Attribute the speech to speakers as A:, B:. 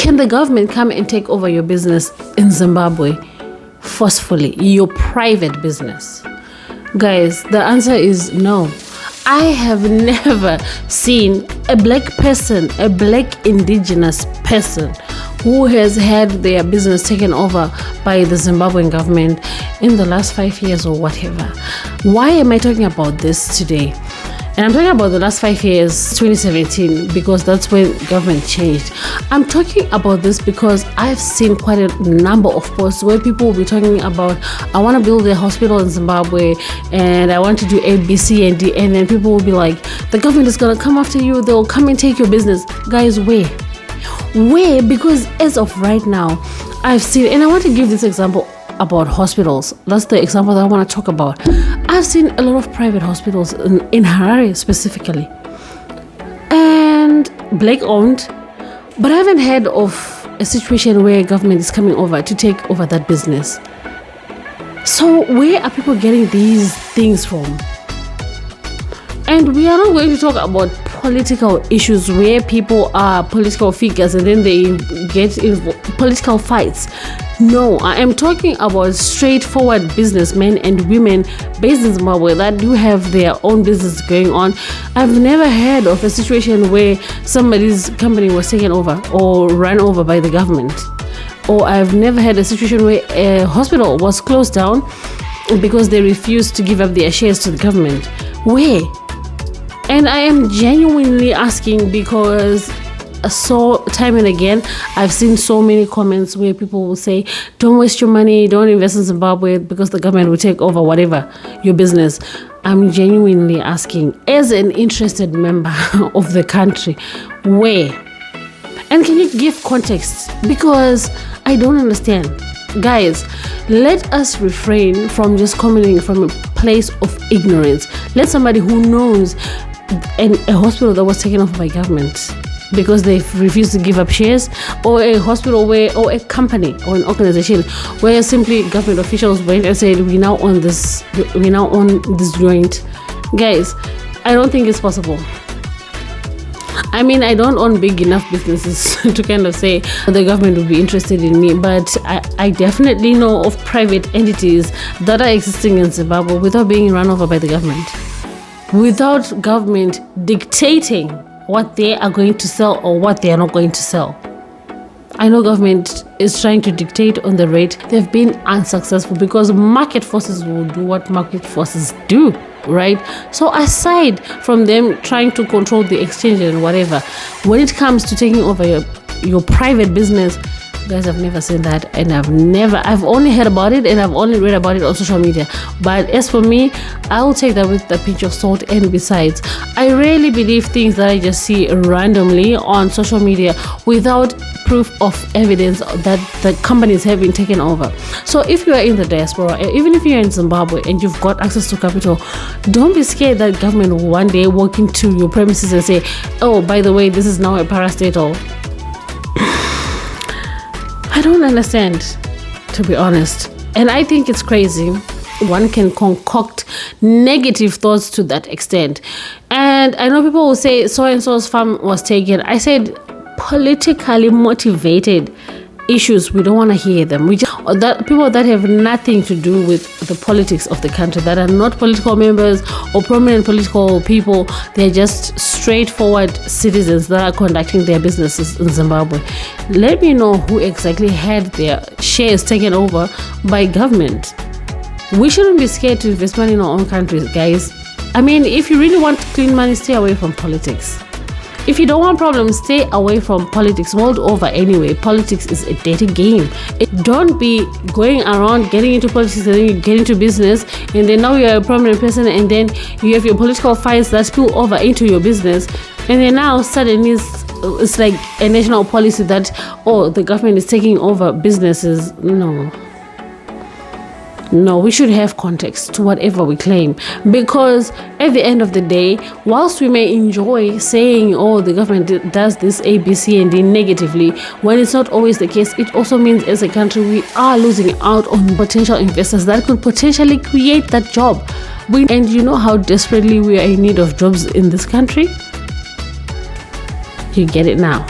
A: Can the government come and take over your business in Zimbabwe forcefully, your private business? Guys, the answer is no. I have never seen a black person, a black indigenous person who has had their business taken over by the Zimbabwean government in the last 5 years or whatever. Why am I talking about this today? And I'm talking about the last 5 years, 2017, because that's when government changed. I'm talking about this because I've seen quite a number of posts where people will be talking about, I want to build a hospital in Zimbabwe and I want to do A, B, C, and D. And then people will be like, the government is going to come after you. They'll come and take your business. Guys, where? Where? Because as of right now, I've seen, and I want to give this example about hospitals. That's the example that I want to talk about. I've seen a lot of private hospitals in Harare specifically, and black owned, but I haven't heard of a situation where government is coming over to take over that business. So where are people getting these things from? And we are not going to talk about political issues where people are political figures and then they get in political fights. No, I am talking about straightforward businessmen and women based in Zimbabwe that do have their own business going on. I've never heard of a situation where somebody's company was taken over or run over by the government. Or I've never had a situation where a hospital was closed down because they refused to give up their shares to the government. Where? And I am genuinely asking because so time and again, I've seen so many comments where people will say, don't waste your money, don't invest in Zimbabwe because the government will take over whatever, your business. I'm genuinely asking, as an interested member of the country, where? And can you give context? Because I don't understand. Guys, let us refrain from just commenting from a place of ignorance. Let somebody who knows a hospital that was taken over by government because they refused to give up shares, or a hospital where, or a company or an organization where simply government officials went and said, we now own this joint. Guys, I don't think it's possible. I mean, I don't own big enough businesses to kind of say the government would be interested in me, but I definitely know of private entities that are existing in Zimbabwe without being run over by the government, without government dictating what they are going to sell or what they are not going to sell. I know government is trying to dictate on the rate. They've been unsuccessful because market forces will do what market forces do, right? So aside from them trying to control the exchange and whatever, when it comes to taking over your private business, guys, I've never seen that, and I've only heard about it and I've only read about it on social media. But as for me, I'll take that with a pinch of salt. And besides, I rarely believe things that I just see randomly on social media without proof of evidence that the companies have been taken over. So if you are in the diaspora, even if you're in Zimbabwe and you've got access to capital, don't be scared that government will one day walk into your premises and say, oh, by the way, this is now a parastatal. I don't understand, to be honest. And I think it's crazy. One can concoct negative thoughts to that extent. And I know people will say so-and-so's farm was taken. I said politically motivated issues, we don't want to hear them. That people that have nothing to do with the politics of the country, that are not political members or prominent political people, they're just straightforward citizens that are conducting their businesses in Zimbabwe. Let me know who exactly had their shares taken over by government. We shouldn't be scared to invest money in our own countries, guys. I mean, if you really want clean money, stay away from politics. If you don't want problems, stay away from politics world over anyway. Politics is a dirty game. Don't be going around getting into politics and then you get into business and then now you're a prominent person and then you have your political fights that spill over into your business and then now suddenly it's like a national policy that, oh, the government is taking over businesses. No, we should have context to whatever we claim, because at the end of the day, whilst we may enjoy saying, oh, the government does this A, B, C, and D negatively, when it's not always the case, it also means as a country we are losing out on potential investors that could potentially create that job. And you know how desperately we are in need of jobs in this country? You get it now.